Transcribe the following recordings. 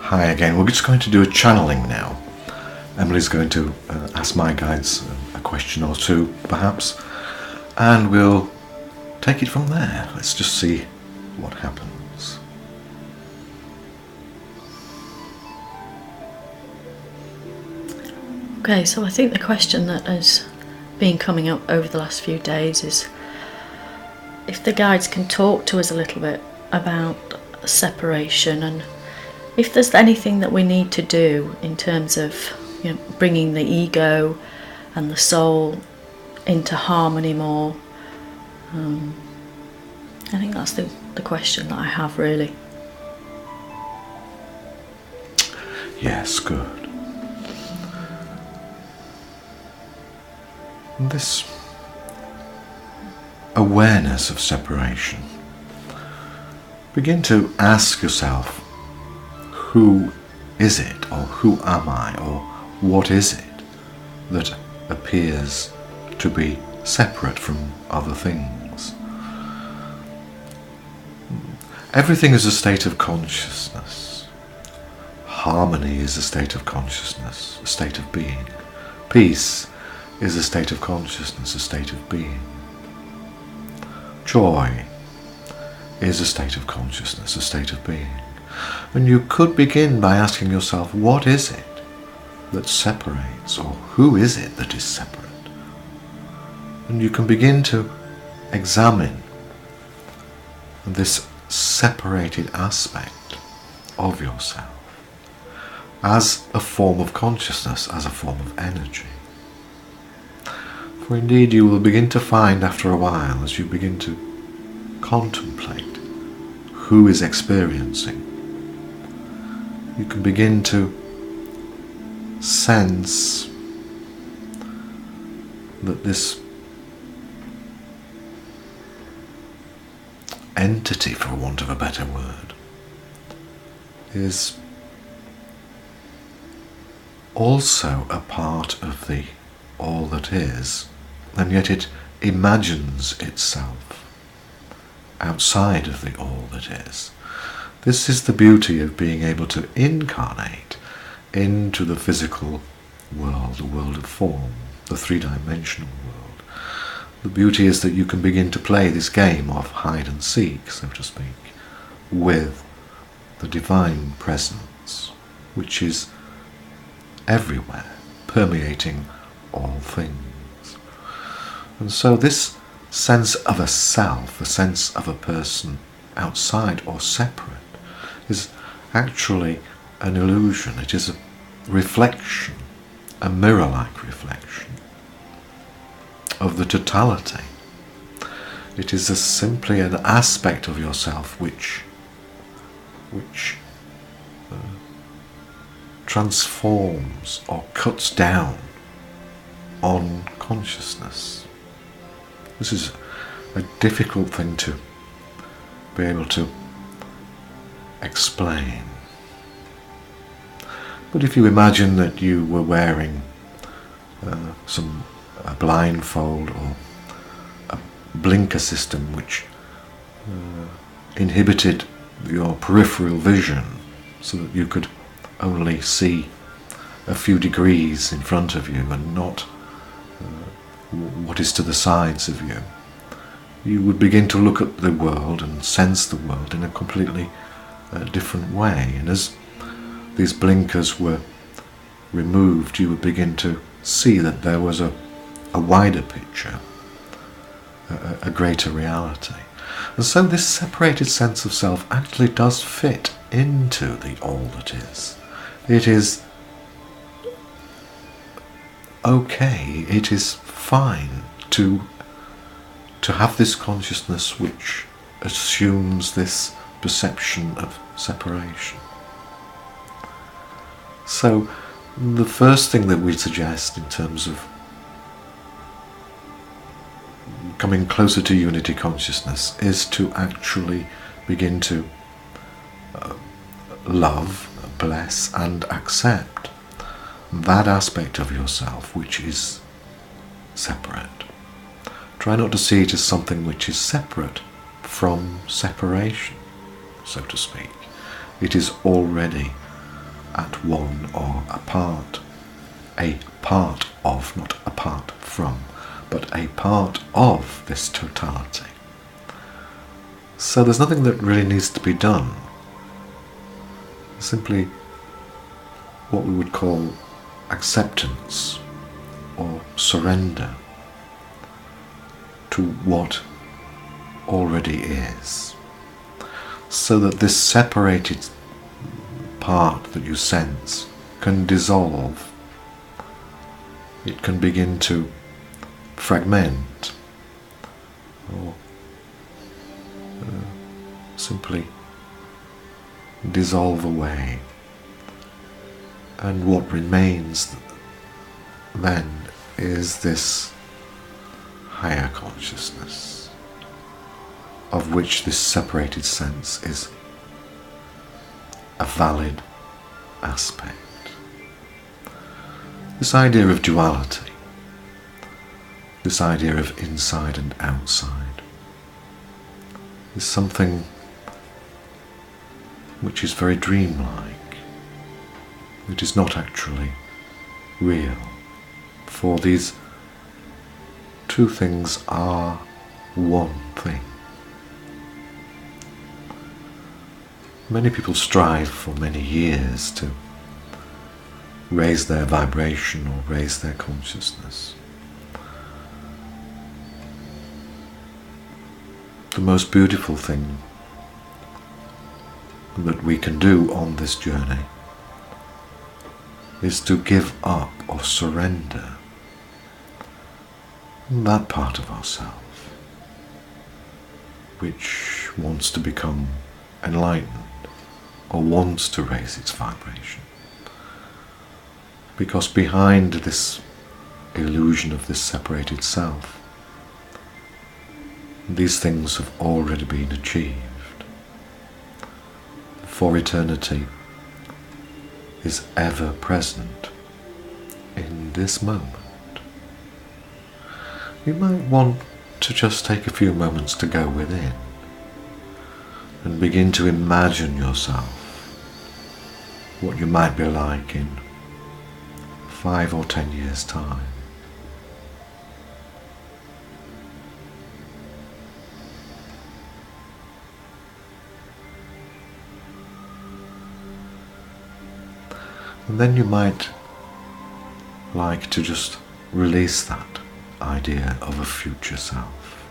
Hi again. We're just going to do a channeling now. Emily's going to ask my guides a question or two, perhaps, and we'll take it from there. Let's just see what happens. Okay, so I think the question that has been coming up over the last few days is if the guides can talk to us a little bit about separation, and if there's anything that we need to do in terms of, bringing the ego and the soul into harmony more. I think that's the question that I have, really. Yes, good. This awareness of separation. Begin to ask yourself, who is it, or who am I, or what is it that appears to be separate from other things? Everything is a state of consciousness. Harmony is a state of consciousness, a state of being. Peace is a state of consciousness, a state of being. Joy is a state of consciousness, a state of being. And you could begin by asking yourself, what is it that separates, or who is it that is separate? And you can begin to examine this separated aspect of yourself as a form of consciousness, as a form of energy. For indeed you will begin to find after a while, as you begin to contemplate who is experiencing, you can begin to sense that this entity, for want of a better word, is also a part of the all that is, and yet it imagines itself outside of the all that is. This is the beauty of being able to incarnate into the physical world, the world of form, the three-dimensional world. The beauty is that you can begin to play this game of hide and seek, so to speak, with the divine presence, which is everywhere, permeating all things. And so this sense of a self, a sense of a person outside or separate, is actually an illusion. It is a reflection, a mirror-like reflection of the totality. It is simply an aspect of yourself which transforms or cuts down on consciousness. This is a difficult thing to be able to explain. But if you imagine that you were wearing a blindfold or a blinker system which inhibited your peripheral vision so that you could only see a few degrees in front of you and not what is to the sides of you, you would begin to look at the world and sense the world in a completely different way. And as these blinkers were removed, you would begin to see that there was a wider picture, a greater reality. And so this separated sense of self actually does fit into the all that is. It is okay, it is fine to have this consciousness which assumes this perception of separation. So the first thing that we suggest in terms of coming closer to unity consciousness is to actually begin to love, bless and accept that aspect of yourself which is separate. Try not to see it as something which is separate from separation, so to speak. It is already not one or a part of, not apart from, but a part of this totality. So there's nothing that really needs to be done. Simply what we would call acceptance or surrender to what already is, so that this separated part that you sense can dissolve. It can begin to fragment or simply dissolve away, and what remains then is this higher consciousness, of which this separated sense is a valid aspect. This idea of duality, this idea of inside and outside, is something which is very dreamlike. It is not actually real, for these two things are one thing. Many people strive for many years to raise their vibration or raise their consciousness. The most beautiful thing that we can do on this journey is to give up or surrender that part of ourselves which wants to become enlightened or wants to raise its vibration. Because behind this illusion of this separated self, these things have already been achieved. For eternity is ever present in this moment. You might want to just take a few moments to go within and begin to imagine yourself, what you might be like in 5 or 10 years' time. And then you might like to just release that idea of a future self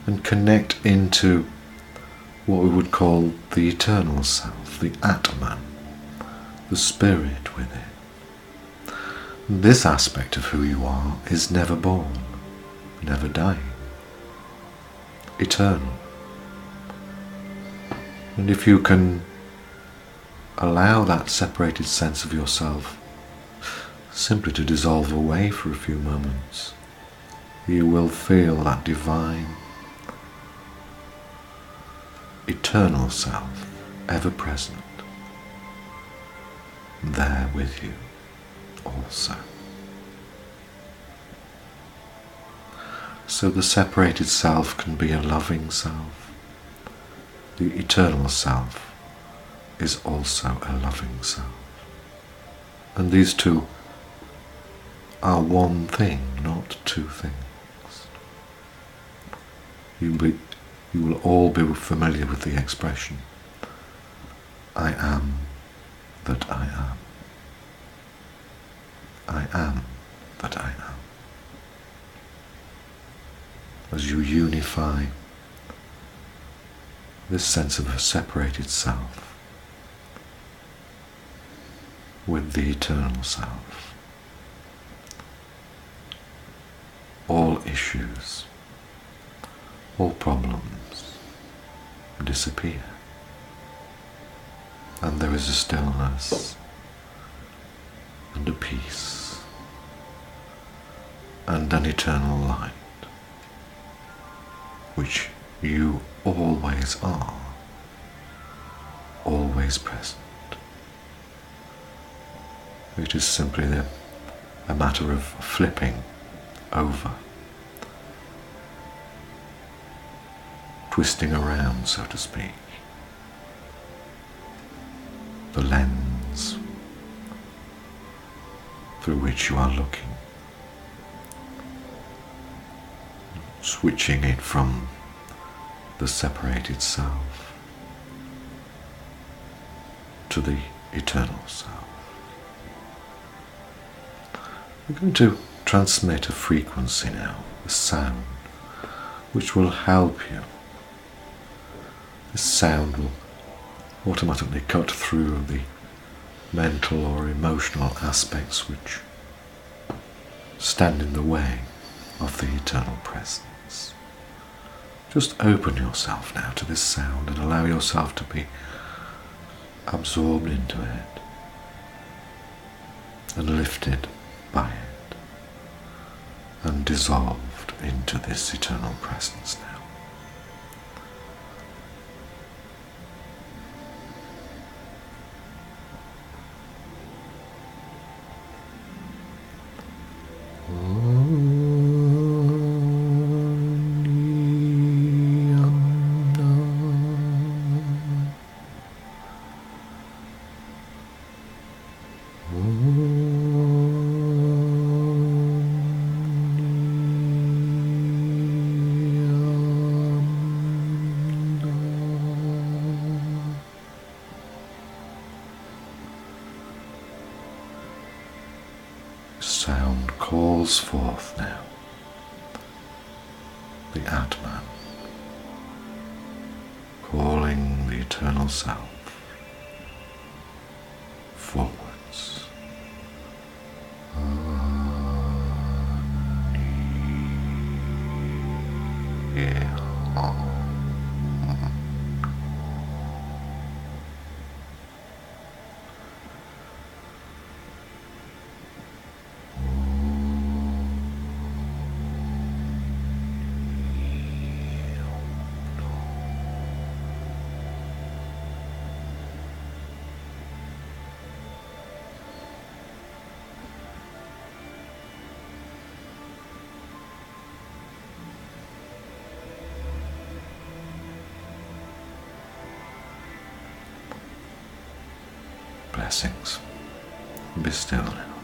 and connect into what we would call the eternal self, the Atman, the spirit within. This aspect of who you are is never born, never dying, eternal. And if you can allow that separated sense of yourself simply to dissolve away for a few moments, you will feel that divine, eternal self ever present there with you also. So the separated self can be a loving self. The eternal self is also a loving self. And these two are one thing, not two things. You will all be familiar with the expression, I am that I am. I am that I am. As you unify this sense of a separated self with the eternal self, all issues, all problems disappear, and there is a stillness and a peace and an eternal light, which you always are, always present. It is simply a matter of flipping over, twisting around, so to speak, the lens through which you are looking, switching it from the separated self to the eternal self. We're going to transmit a frequency now, a sound, which will help you. This sound will automatically cut through the mental or emotional aspects which stand in the way of the eternal presence. Just open yourself now to this sound and allow yourself to be absorbed into it and lifted by it and dissolved into this eternal presence now. Sound calls forth now the Atman, calling the eternal self forwards. Blessings. Be still now.